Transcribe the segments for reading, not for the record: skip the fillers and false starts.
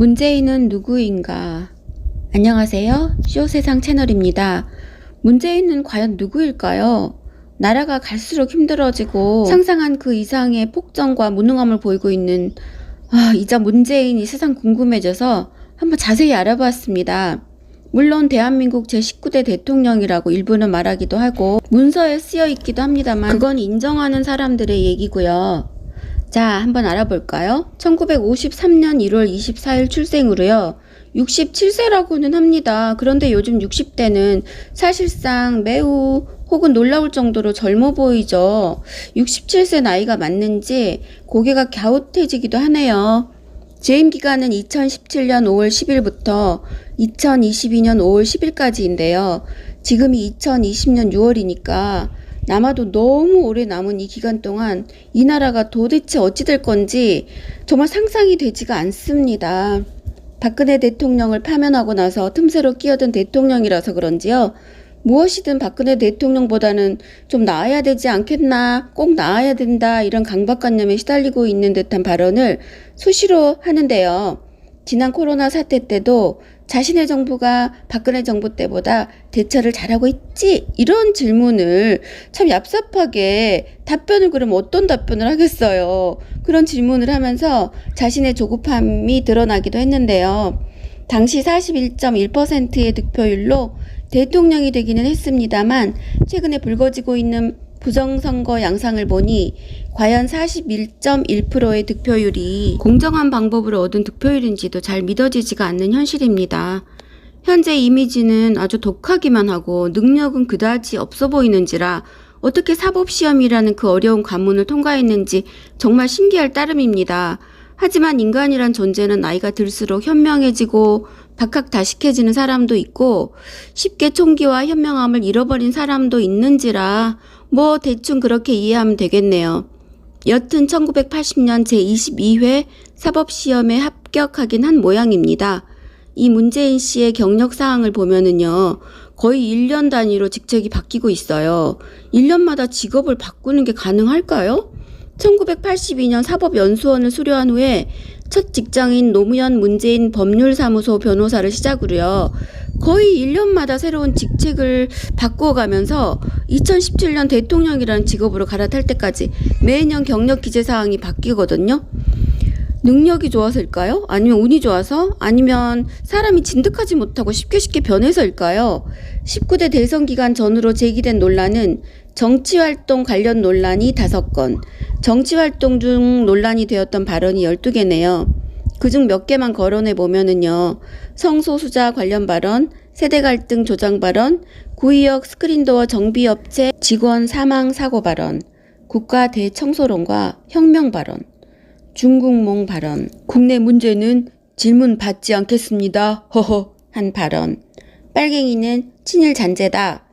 문재인은 누구인가? 안녕하세요. 쇼세상 채널입니다. 문재인은 과연 누구일까요? 나라가 갈수록 힘들어지고 상상한 그 이상의 폭정과 무능함을 보이고 있는 이자 문재인이 세상 궁금해져서 한번 자세히 알아봤습니다. 물론 대한민국 제19대 대통령이라고 일부는 말하기도 하고 문서에 쓰여 있기도 합니다만 그건 인정하는 사람들의 얘기고요. 자, 한번 알아볼까요? 1953년 1월 24일 출생으로요. 67세라고는 합니다. 그런데 요즘 60대는 사실상 매우 혹은 놀라울 정도로 젊어 보이죠. 67세 나이가 맞는지 고개가 갸웃해지기도 하네요. 재임 기간은 2017년 5월 10일부터 2022년 5월 10일까지인데요. 지금이 2020년 6월이니까 남아도 너무 오래 남은 이 기간 동안 이 나라가 도대체 어찌 될 건지 정말 상상이 되지가 않습니다. 박근혜 대통령을 파면하고 나서 틈새로 끼어든 대통령이라서 그런지요. 무엇이든 박근혜 대통령보다는 좀 나아야 되지 않겠나, 꼭 나아야 된다, 이런 강박관념에 시달리고 있는 듯한 발언을 수시로 하는데요. 지난 코로나 사태 때도 자신의 정부가 박근혜 정부 때보다 대처를 잘하고 있지? 이런 질문을 참 얍삽하게 답변을 그럼 어떤 답변을 하겠어요. 그런 질문을 하면서 자신의 조급함이 드러나기도 했는데요. 당시 41.1%의 득표율로 대통령이 되기는 했습니다만 최근에 불거지고 있는 부정선거 양상을 보니 과연 41.1%의 득표율이 공정한 방법으로 얻은 득표율인지도 잘 믿어지지가 않는 현실입니다. 현재 이미지는 아주 독하기만 하고 능력은 그다지 없어 보이는지라 어떻게 사법시험이라는 그 어려운 관문을 통과했는지 정말 신기할 따름입니다. 하지만 인간이란 존재는 나이가 들수록 현명해지고 박학다식해지는 사람도 있고 쉽게 총기와 현명함을 잃어버린 사람도 있는지라 대충 그렇게 이해하면 되겠네요. 여튼 1980년 제22회 사법시험에 합격하긴 한 모양입니다. 이 문재인 씨의 경력 사항을 보면은요, 거의 1년 단위로 직책이 바뀌고 있어요. 1년마다 직업을 바꾸는 게 가능할까요? 1982년 사법연수원을 수료한 후에 첫 직장인 노무현 문재인 법률사무소 변호사를 시작으로요. 거의 1년마다 새로운 직책을 바꾸어가면서 2017년 대통령이라는 직업으로 갈아탈 때까지 매년 경력 기재사항이 바뀌거든요. 능력이 좋아서일까요? 아니면 운이 좋아서? 아니면 사람이 진득하지 못하고 쉽게 변해서일까요? 19대 대선 기간 전후로 제기된 논란은 정치활동 관련 논란이 5건, 정치활동 중 논란이 되었던 발언이 12개네요. 그중 몇 개만 거론해 보면은요. 성소수자 관련 발언, 세대 갈등 조장 발언, 구의역 스크린도어 정비업체 직원 사망 사고 발언, 국가 대청소론과 혁명 발언, 중국몽 발언, 국내 문제는 질문 받지 않겠습니다. 허허 한 발언, 빨갱이는 친일 잔재다.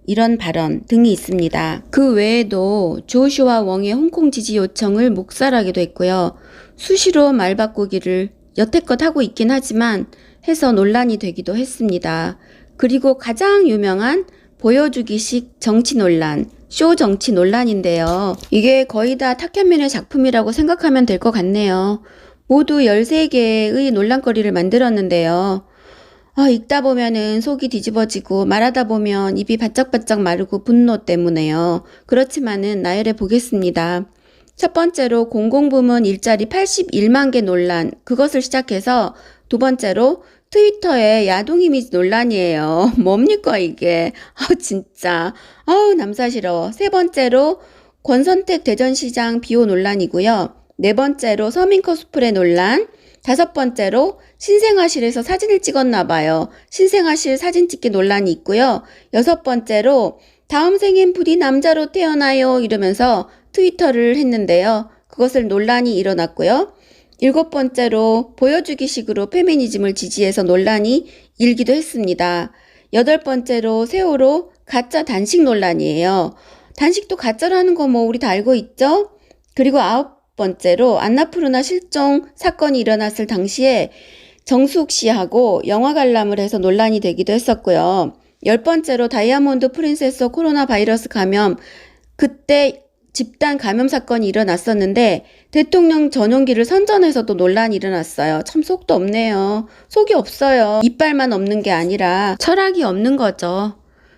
이런 발언 등이 있습니다. 그 외에도 조슈아 웡의 홍콩 지지 요청을 묵살하기도 했고요. 수시로 말 바꾸기를 여태껏 하고 있긴 하지만 해서 논란이 되기도 했습니다. 그리고 가장 유명한 보여주기식 정치 논란, 쇼 정치 논란인데요. 이게 거의 다 탁현민의 작품이라고 생각하면 될 것 같네요. 모두 13개의 논란거리를 만들었는데요. 읽다 보면은 속이 뒤집어지고 말하다 보면 입이 바짝바짝 마르고 분노 때문에요. 그렇지만은 나열해 보겠습니다. 첫 번째로 공공부문 일자리 81만 개 논란, 그것을 시작해서 두 번째로 트위터의 야동 이미지 논란이에요. 뭡니까 이게? 진짜. 남사시러워. 세 번째로 권선택 대전시장 비호 논란이고요. 네 번째로 서민 코스프레 논란. 다섯 번째로 신생아실에서 사진을 찍었나 봐요. 신생아실 사진 찍기 논란이 있고요. 여섯 번째로 다음 생엔 부디 남자로 태어나요 이러면서 트위터를 했는데요. 그것을 논란이 일어났고요. 일곱 번째로 보여주기식으로 페미니즘을 지지해서 논란이 일기도 했습니다. 여덟 번째로 세월호 가짜 단식 논란이에요. 단식도 가짜라는 거 우리 다 알고 있죠? 그리고 아홉 번째로 안나푸르나 실종 사건이 일어났을 당시에 정수욱 씨하고 영화 관람을 해서 논란이 되기도 했었고요. 열 번째로 다이아몬드 프린세스 코로나 바이러스 감염, 그때 집단 감염 사건이 일어났었는데 대통령 전용기를 선전해서도 논란이 일어났어요. 참 속도 없네요. 속이 없어요. 이빨만 없는 게 아니라 철학이 없는 거죠.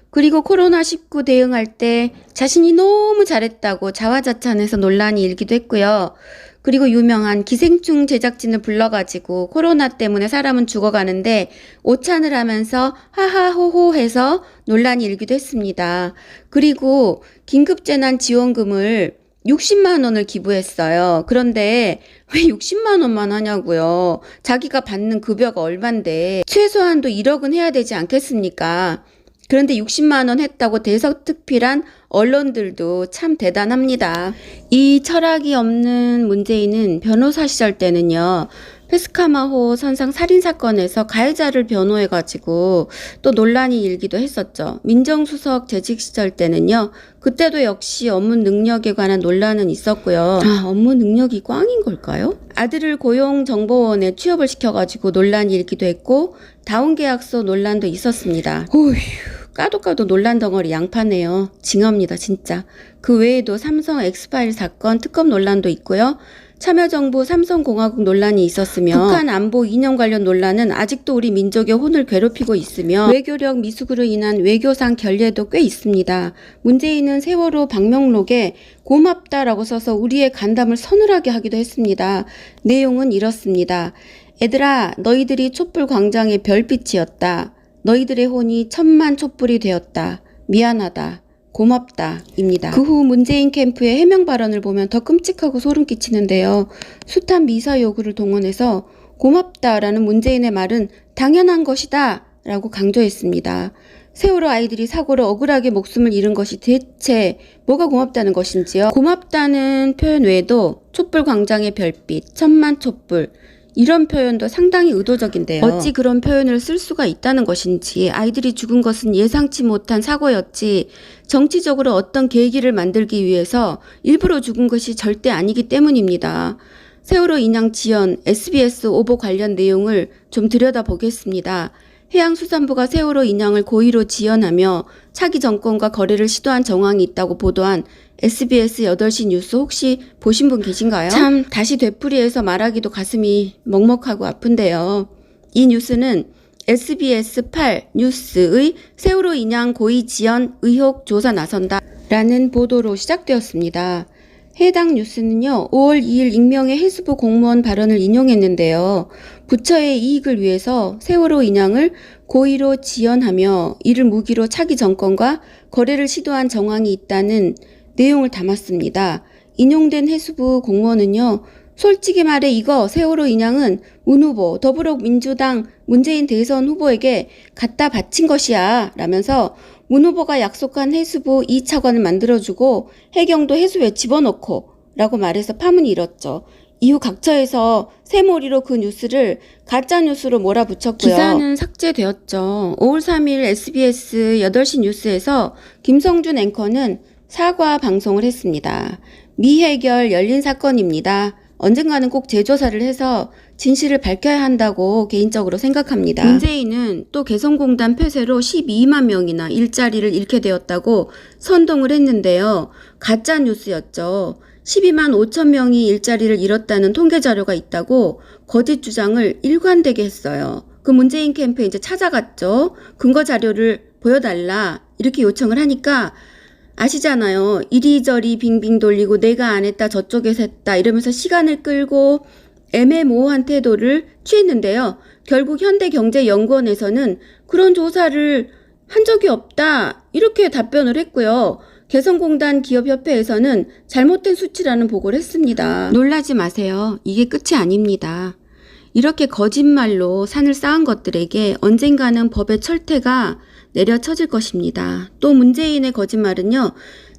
그리고 코로나19 대응할 때 자신이 너무 잘했다고 자화자찬해서 논란이 일기도 했고요. 그리고 유명한 기생충 제작진을 불러가지고 코로나 때문에 사람은 죽어가는데 오찬을 하면서 하하호호 해서 논란이 일기도 했습니다. 그리고 긴급재난지원금을 60만 원을 기부했어요. 그런데 왜 60만 원만 하냐고요. 자기가 받는 급여가 얼만데 최소한도 1억은 해야 되지 않겠습니까? 그런데 60만 원 했다고 대서특필한 언론들도 참 대단합니다. 이 철학이 없는 문재인은 변호사 시절 때는요. 페스카마호 선상 살인사건에서 가해자를 변호해가지고 또 논란이 일기도 했었죠. 민정수석 재직 시절 때는요. 그때도 역시 업무 능력에 관한 논란은 있었고요. 업무 능력이 꽝인 걸까요? 아들을 고용정보원에 취업을 시켜가지고 논란이 일기도 했고 다운계약서 논란도 있었습니다. 어휴. 까도 논란 덩어리 양파네요. 징합니다 진짜. 그 외에도 삼성 엑스파일 사건 특검 논란도 있고요. 참여정부 삼성공화국 논란이 있었으며 북한 안보 이념 관련 논란은 아직도 우리 민족의 혼을 괴롭히고 있으며 외교력 미숙으로 인한 외교상 결례도 꽤 있습니다. 문재인은 세월호 방명록에 고맙다라고 써서 우리의 간담을 서늘하게 하기도 했습니다. 내용은 이렇습니다. 애들아 너희들이 촛불 광장의 별빛이었다. 너희들의 혼이 천만 촛불이 되었다. 미안하다. 고맙다. 입니다. 그 후 문재인 캠프의 해명 발언을 보면 더 끔찍하고 소름 끼치는데요. 숱한 미사 요구를 동원해서 고맙다라는 문재인의 말은 당연한 것이다 라고 강조했습니다. 세월호 아이들이 사고로 억울하게 목숨을 잃은 것이 대체 뭐가 고맙다는 것인지요. 고맙다는 표현 외에도 촛불 광장의 별빛, 천만 촛불 이런 표현도 상당히 의도적인데요. 어찌 그런 표현을 쓸 수가 있다는 것인지 아이들이 죽은 것은 예상치 못한 사고였지 정치적으로 어떤 계기를 만들기 위해서 일부러 죽은 것이 절대 아니기 때문입니다. 세월호 인양 지연, SBS 오보 관련 내용을 좀 들여다보겠습니다. 해양수산부가 세월호 인양을 고의로 지연하며 차기 정권과 거래를 시도한 정황이 있다고 보도한 SBS 8시 뉴스 혹시 보신 분 계신가요? 참 다시 되풀이해서 말하기도 가슴이 먹먹하고 아픈데요. 이 뉴스는 SBS 8 뉴스의 세월호 인양 고의 지연 의혹 조사 나선다 라는 보도로 시작되었습니다. 해당 뉴스는요. 5월 2일 익명의 해수부 공무원 발언을 인용했는데요. 부처의 이익을 위해서 세월호 인양을 고의로 지연하며 이를 무기로 차기 정권과 거래를 시도한 정황이 있다는 내용을 담았습니다. 인용된 해수부 공무원은요. 솔직히 말해 이거 세월호 인양은 문 후보, 더불어민주당 문재인 대선 후보에게 갖다 바친 것이야 라면서 문 후보가 약속한 해수부 2차관을 만들어주고 해경도 해수부에 집어넣고 라고 말해서 파문이 일었죠. 이후 각처에서 새몰이로 그 뉴스를 가짜뉴스로 몰아붙였고요. 기사는 삭제되었죠. 5월 3일 SBS 8시 뉴스에서 김성준 앵커는 사과 방송을 했습니다. 미해결 열린 사건입니다. 언젠가는 꼭 재조사를 해서 진실을 밝혀야 한다고 개인적으로 생각합니다. 문재인은 또 개성공단 폐쇄로 12만 명이나 일자리를 잃게 되었다고 선동을 했는데요. 가짜 뉴스였죠. 12만 5천 명이 일자리를 잃었다는 통계 자료가 있다고 거짓 주장을 일관되게 했어요. 그 문재인 캠프에 이제 찾아갔죠. 근거 자료를 보여달라 이렇게 요청을 하니까 아시잖아요. 이리저리 빙빙 돌리고 내가 안 했다 저쪽에서 했다 이러면서 시간을 끌고 애매모호한 태도를 취했는데요. 결국 현대경제연구원에서는 그런 조사를 한 적이 없다 이렇게 답변을 했고요. 개성공단 기업협회에서는 잘못된 수치라는 보고를 했습니다. 놀라지 마세요. 이게 끝이 아닙니다. 이렇게 거짓말로 산을 쌓은 것들에게 언젠가는 법의 철퇴가 내려쳐질 것입니다. 또 문재인의 거짓말은요.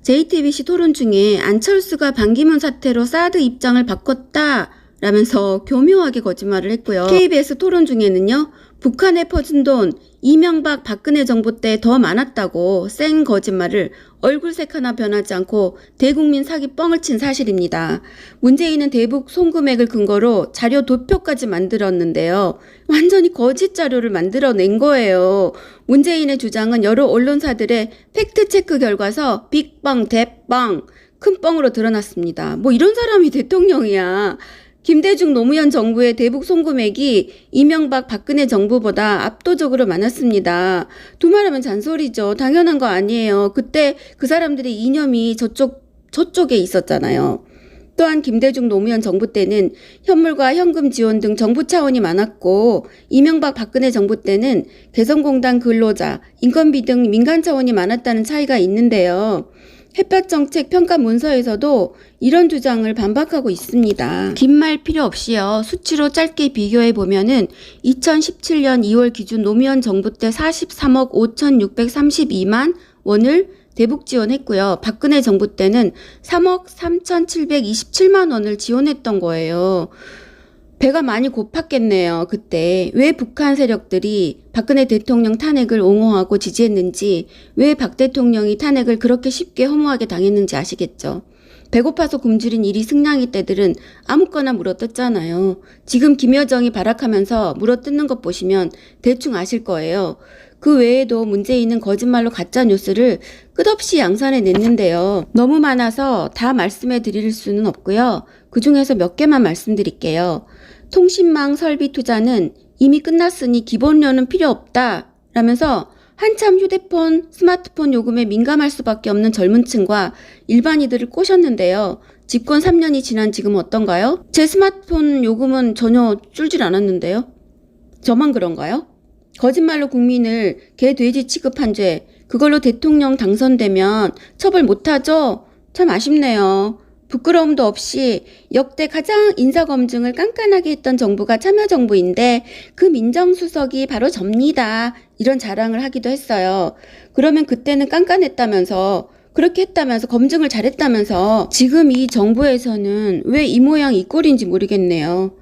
JTBC 토론 중에 안철수가 반기문 사태로 사드 입장을 바꿨다 라면서 교묘하게 거짓말을 했고요. KBS 토론 중에는요. 북한에 퍼진 돈 이명박 박근혜 정부 때 더 많았다고 쌩 거짓말을 얼굴색 하나 변하지 않고 대국민 사기 뻥을 친 사실입니다. 문재인은 대북 송금액을 근거로 자료 도표까지 만들었는데요. 완전히 거짓 자료를 만들어낸 거예요. 문재인의 주장은 여러 언론사들의 팩트체크 결과서 빅뻥 대뻥 큰 뻥으로 드러났습니다. 뭐 이런 사람이 대통령이야. 김대중 노무현 정부의 대북 송금액이 이명박 박근혜 정부보다 압도적으로 많았습니다. 두말하면 잔소리죠. 당연한 거 아니에요. 그때 그 사람들의 이념이 저쪽에 있었잖아요. 또한 김대중 노무현 정부 때는 현물과 현금 지원 등 정부 차원이 많았고, 이명박 박근혜 정부 때는 개성공단 근로자, 인건비 등 민간 차원이 많았다는 차이가 있는데요. 햇볕 정책 평가 문서에서도 이런 주장을 반박하고 있습니다. 긴 말 필요 없이요. 수치로 짧게 비교해 보면은 2017년 2월 기준 노무현 정부 때 43억 5,632만 원을 대북 지원했고요. 박근혜 정부 때는 3억 3,727만 원을 지원했던 거예요. 배가 많이 고팠겠네요. 그때 왜 북한 세력들이 박근혜 대통령 탄핵을 옹호하고 지지했는지, 왜 박 대통령이 탄핵을 그렇게 쉽게 허무하게 당했는지 아시겠죠? 배고파서 굶주린 이리 승냥이 떼들은 아무거나 물어뜯잖아요. 지금 김여정이 발악하면서 물어뜯는 것 보시면 대충 아실 거예요. 그 외에도 문재인은 거짓말로 가짜 뉴스를 끝없이 양산해냈는데요. 너무 많아서 다 말씀해 드릴 수는 없고요. 그 중에서 몇 개만 말씀드릴게요. 통신망 설비 투자는 이미 끝났으니 기본료는 필요 없다 라면서 한참 휴대폰, 스마트폰 요금에 민감할 수밖에 없는 젊은 층과 일반인들을 꼬셨는데요. 집권 3년이 지난 지금 어떤가요? 제 스마트폰 요금은 전혀 줄질 않았는데요. 저만 그런가요? 거짓말로 국민을 개, 돼지 취급한 죄, 그걸로 대통령 당선되면 처벌 못하죠? 참 아쉽네요. 부끄러움도 없이 역대 가장 인사검증을 깐깐하게 했던 정부가 참여정부인데 그 민정수석이 바로 접니다. 이런 자랑을 하기도 했어요. 그러면 그때는 깐깐했다면서, 그렇게 했다면서, 검증을 잘했다면서 지금 이 정부에서는 왜 이 모양 이 꼴인지 모르겠네요.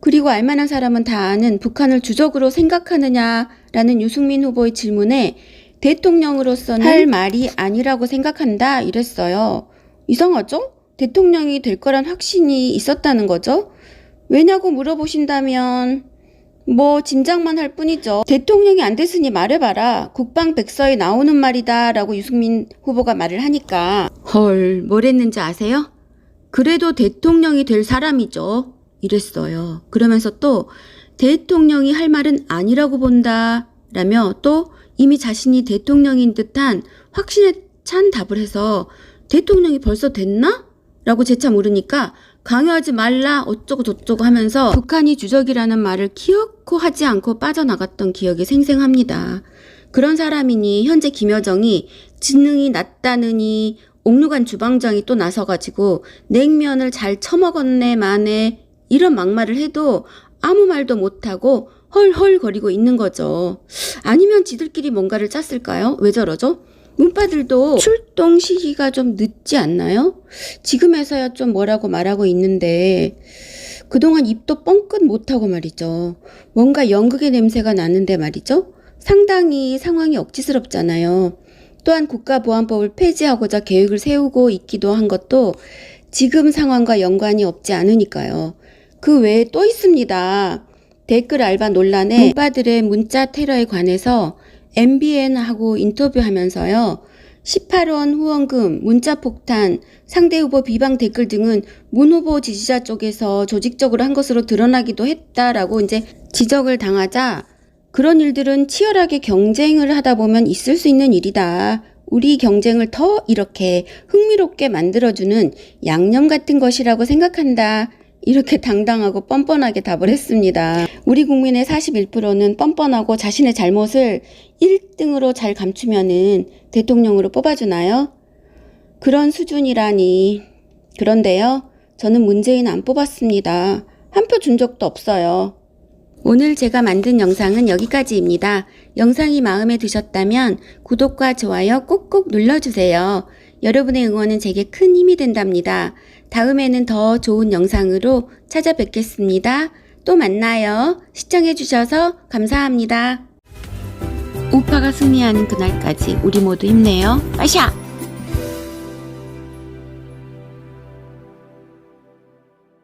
그리고 알만한 사람은 다 아는 북한을 주적으로 생각하느냐라는 유승민 후보의 질문에 대통령으로서는 할 말이 아니라고 생각한다 이랬어요. 이상하죠? 대통령이 될 거란 확신이 있었다는 거죠? 왜냐고 물어보신다면 뭐 짐작만 할 뿐이죠. 대통령이 안 됐으니 말해봐라. 국방백서에 나오는 말이다 라고 유승민 후보가 말을 하니까 헐, 뭘 했는지 아세요? 그래도 대통령이 될 사람이죠. 이랬어요. 그러면서 또 대통령이 할 말은 아니라고 본다 라며 또 이미 자신이 대통령인 듯한 확신에 찬 답을 해서 대통령이 벌써 됐나? 라고 재차 물으니까 강요하지 말라 어쩌고 저쩌고 하면서 북한이 주적이라는 말을 기어코 하지 않고 빠져나갔던 기억이 생생합니다. 그런 사람이니 현재 김여정이 지능이 낮다느니 옥류관 주방장이 또 나서가지고 냉면을 잘 처먹었네 마네 이런 막말을 해도 아무 말도 못하고 헐헐거리고 있는 거죠. 아니면 지들끼리 뭔가를 짰을까요? 왜 저러죠? 문파들도 출동 시기가 좀 늦지 않나요? 지금에서야 좀 뭐라고 말하고 있는데 그동안 입도 뻥끗 못하고 말이죠. 뭔가 연극의 냄새가 나는데 말이죠. 상당히 상황이 억지스럽잖아요. 또한 국가보안법을 폐지하고자 계획을 세우고 있기도 한 것도 지금 상황과 연관이 없지 않으니까요. 그 외에 또 있습니다. 댓글 알바 논란에 문파들의 문자 테러에 관해서 MBN하고 인터뷰하면서요. 18원 후원금, 문자폭탄, 상대 후보 비방 댓글 등은 문 후보 지지자 쪽에서 조직적으로 한 것으로 드러나기도 했다라고 이제 지적을 당하자 그런 일들은 치열하게 경쟁을 하다 보면 있을 수 있는 일이다. 우리 경쟁을 더 이렇게 흥미롭게 만들어주는 양념 같은 것이라고 생각한다. 이렇게 당당하고 뻔뻔하게 답을 했습니다. 우리 국민의 41%는 뻔뻔하고 자신의 잘못을 1등으로 잘 감추면은 대통령으로 뽑아주나요? 그런 수준이라니. 그런데요, 저는 문재인 안 뽑았습니다. 한 표 준 적도 없어요. 오늘 제가 만든 영상은 여기까지입니다. 영상이 마음에 드셨다면 구독과 좋아요 꼭꼭 눌러주세요. 여러분의 응원은 제게 큰 힘이 된답니다. 다음에는 더 좋은 영상으로 찾아뵙겠습니다. 또 만나요. 시청해주셔서 감사합니다. 우파가 승리하는 그날까지 우리 모두 힘내요. 빠샤!